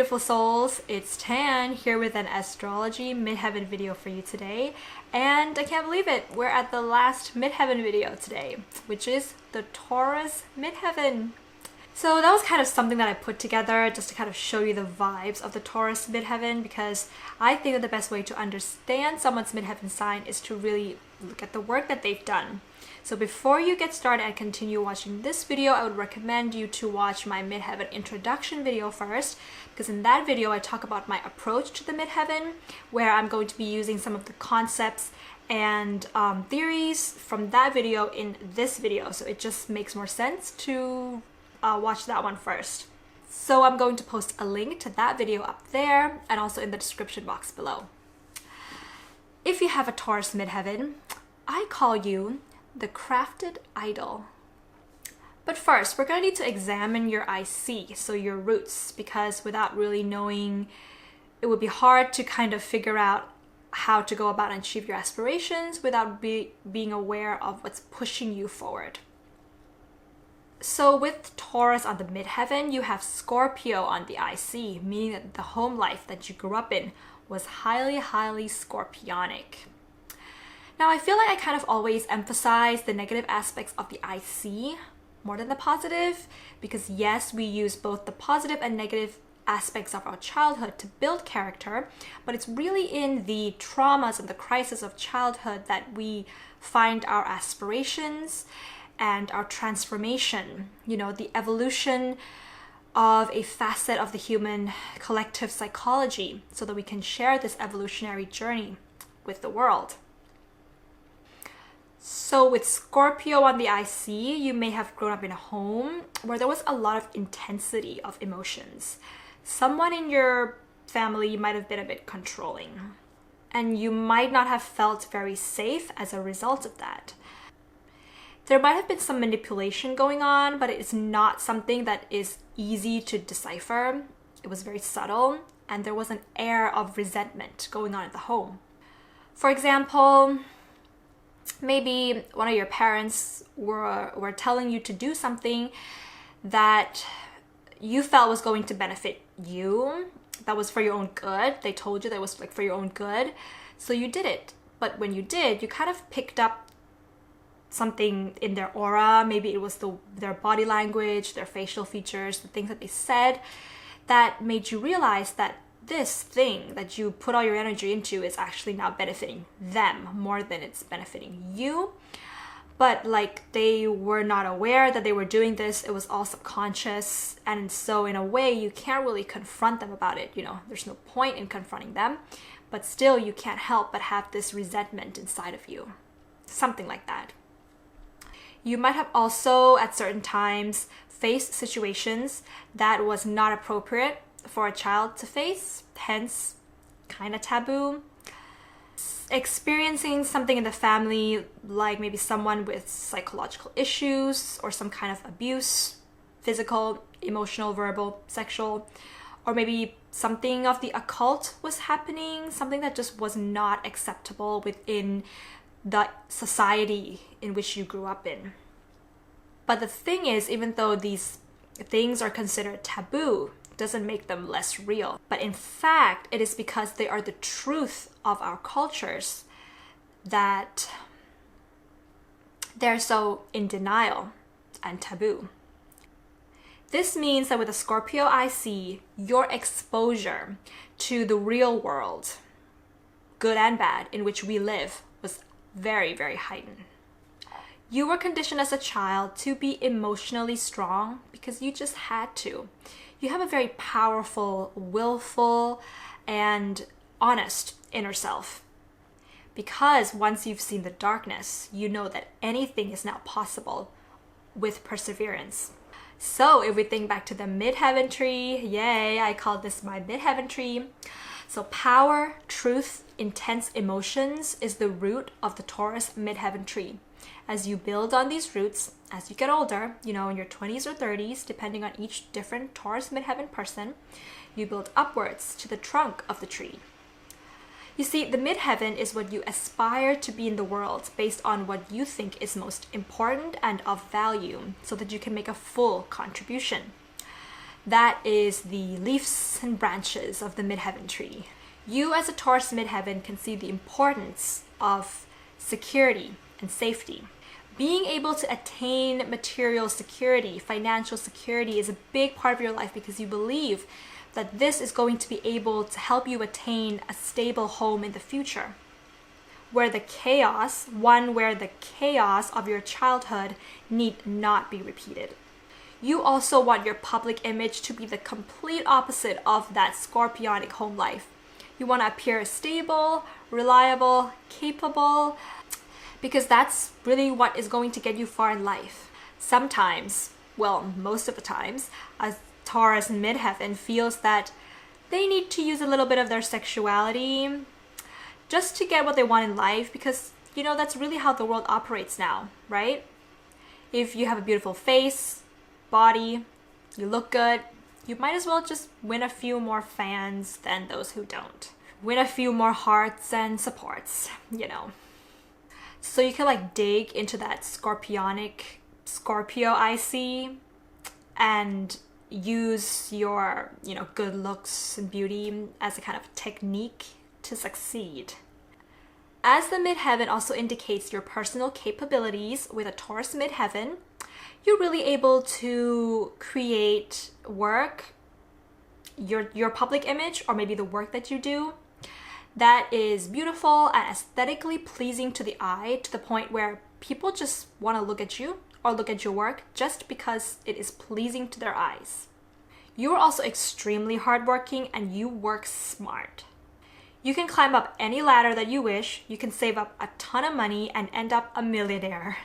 beautiful souls, it's Tan here with an Astrology Midheaven video for you today. And I can't believe it, we're at the last Midheaven video today, which is the Taurus Midheaven. So that was kind of something that I put together just to kind of show you the vibes of the Taurus Midheaven, because I think that the best way to understand someone's Midheaven sign is to really look at the work that they've done. So before you get started and continue watching this video, I would recommend you to watch my Midheaven introduction video first, because in that video I talk about my approach to the Midheaven, where I'm going to be using some of the concepts and theories from that video in this video. So it just makes more sense to watch that one first. So I'm going to post a link to that video up there and also in the description box below. If you have a Taurus Midheaven, I call you the crafted idol. But first, we're going to need to examine your IC, so your roots, because without really knowing, it would be hard to kind of figure out how to go about and achieve your aspirations without being aware of what's pushing you forward. So with Taurus on the Midheaven, you have Scorpio on the IC, meaning that the home life that you grew up in was highly Scorpionic. Now, I feel like I kind of always emphasize the negative aspects of the IC more than the positive, because yes, we use both the positive and negative aspects of our childhood to build character, but it's really in the traumas and the crisis of childhood that we find our aspirations and our transformation, you know, the evolution of a facet of the human collective psychology, so that we can share this evolutionary journey with the world. So with Scorpio on the IC, you may have grown up in a home where there was a lot of intensity of emotions. Someone in your family might have been a bit controlling, and you might not have felt very safe as a result of that. There might have been some manipulation going on, but it's not something that is easy to decipher. It was very subtle, and there was an air of resentment going on at the home. For example, maybe one of your parents were telling you to do something that you felt was going to benefit you, that was for your own good. They told you that was like for your own good, so you did it. But when you did, you kind of picked up something in their aura. Maybe it was their body language, their facial features, the things that they said, that made you realize that this thing that you put all your energy into is actually now benefiting them more than it's benefiting you. But like, they were not aware that they were doing this. It was all subconscious, and so in a way you can't really confront them about it. You know, there's no point in confronting them, but still you can't help but have this resentment inside of you, something like that. You might have also at certain times faced situations that was not appropriate for a child to face, hence kind of taboo. Experiencing something in the family, like maybe someone with psychological issues or some kind of abuse, physical, emotional, verbal, sexual, or maybe something of the occult was happening, something that just was not acceptable within the society in which you grew up in. But the thing is, even though these things are considered taboo, doesn't make them less real. But in fact, it is because they are the truth of our cultures that they're so in denial and taboo. This means that with a Scorpio IC, your exposure to the real world, good and bad, in which we live, was very heightened. You were conditioned as a child to be emotionally strong because you just had to. You have a very powerful, willful, and honest inner self. Because once you've seen the darkness, you know that anything is now possible with perseverance. So if we think back to the Midheaven tree, yay, I call this my Midheaven tree. So power, truth, intense emotions is the root of the Taurus Midheaven tree. As you build on these roots, as you get older, you know, in your 20s or 30s, depending on each different Taurus Midheaven person, you build upwards to the trunk of the tree. You see, the Midheaven is what you aspire to be in the world based on what you think is most important and of value, so that you can make a full contribution. That is the leaves and branches of the midheaven tree. You as a Taurus midheaven can see the importance of security and safety. Being able to attain material security, financial security is a big part of your life because you believe that this is going to be able to help you attain a stable home in the future. Where the chaos of your childhood need not be repeated. You also want your public image to be the complete opposite of that Scorpionic home life. You want to appear stable, reliable, capable, because that's really what is going to get you far in life. Sometimes, well, most of the times, a Taurus midheaven feels that they need to use a little bit of their sexuality just to get what they want in life, because, you know, that's really how the world operates now, right? If you have a beautiful face, body, you look good, you might as well just win a few more fans than those who don't. Win a few more hearts and supports, you know. So you can like dig into that Scorpionic Scorpio IC and use your, you know, good looks and beauty as a kind of technique to succeed. As the midheaven also indicates your personal capabilities with a Taurus midheaven, you're really able to create work, your public image, or maybe the work that you do, that is beautiful and aesthetically pleasing to the eye, to the point where people just want to look at you or look at your work just because it is pleasing to their eyes. You are also extremely hardworking and you work smart. You can climb up any ladder that you wish, you can save up a ton of money and end up a millionaire.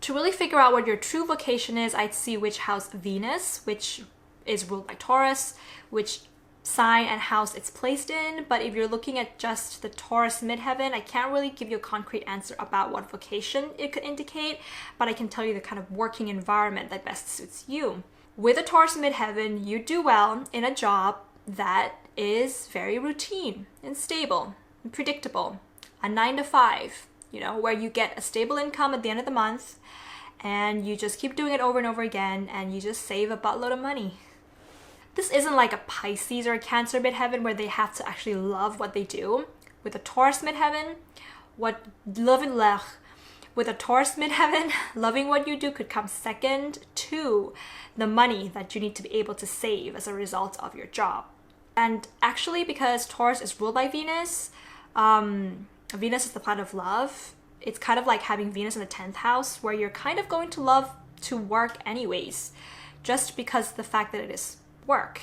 To really figure out what your true vocation is, I'd see which house Venus, which is ruled by Taurus, which sign and house it's placed in. But if you're looking at just the Taurus midheaven, I can't really give you a concrete answer about what vocation it could indicate, but I can tell you the kind of working environment that best suits you. With a Taurus midheaven, you do well in a job that is very routine and stable and predictable. A 9 to 5, you know, where you get a stable income at the end of the month and you just keep doing it over and over again and you just save a buttload of money. This isn't like a Pisces or a Cancer midheaven where they have to actually love what they do. With a Taurus midheaven, with a Taurus midheaven, loving what you do could come second to the money that you need to be able to save as a result of your job. And actually, because Taurus is ruled by Venus, Venus is the planet of love. It's kind of like having Venus in the 10th house, where you're kind of going to love to work anyways, just because of the fact that it is work.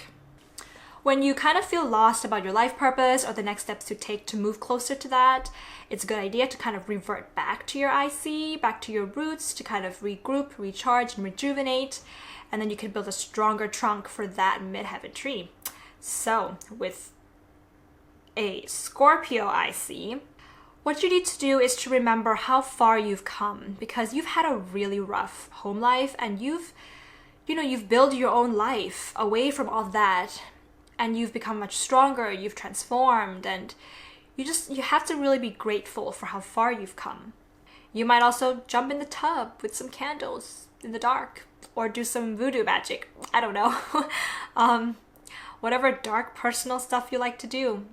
When you kind of feel lost about your life purpose or the next steps to take to move closer to that, it's a good idea to kind of revert back to your IC, back to your roots, to kind of regroup, recharge, and rejuvenate, and then you can build a stronger trunk for that midheaven tree. So with a Scorpio IC, what you need to do is to remember how far you've come, because you've had a really rough home life and you've built your own life away from all that, and you've become much stronger, you've transformed, and you have to really be grateful for how far you've come. You might also jump in the tub with some candles in the dark or do some voodoo magic. I don't know. Whatever dark personal stuff you like to do,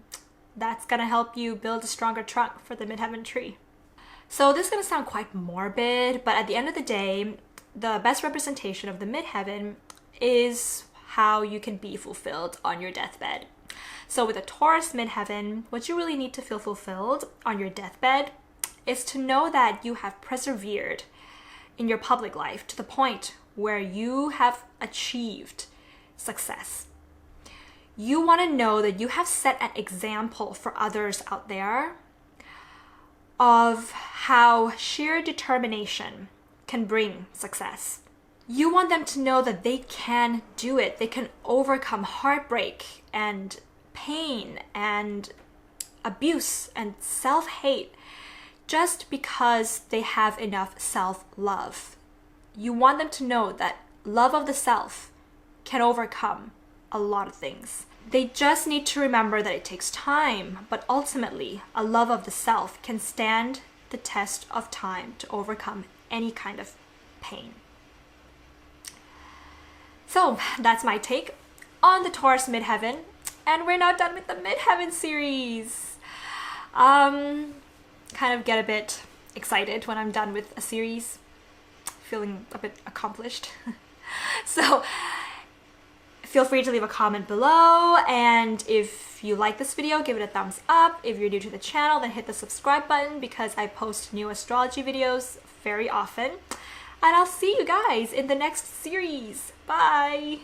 that's gonna help you build a stronger trunk for the midheaven tree. So this is gonna sound quite morbid, but at the end of the day, the best representation of the midheaven is how you can be fulfilled on your deathbed. So with a Taurus midheaven, what you really need to feel fulfilled on your deathbed is to know that you have persevered in your public life to the point where you have achieved success. You want to know that you have set an example for others out there of how sheer determination can bring success. You want them to know that they can do it. They can overcome heartbreak and pain and abuse and self-hate just because they have enough self-love. You want them to know that love of the self can overcome a lot of things. They just need to remember that it takes time, but ultimately, a love of the self can stand the test of time to overcome any kind of pain. So that's my take on the Taurus Midheaven, and we're not done with the Midheaven series. Kind of get a bit excited when I'm done with a series, feeling a bit accomplished. So feel free to leave a comment below, and if you like this video, give it a thumbs up. If you're new to the channel, then hit the subscribe button because I post new astrology videos very often. And I'll see you guys in the next series. Bye!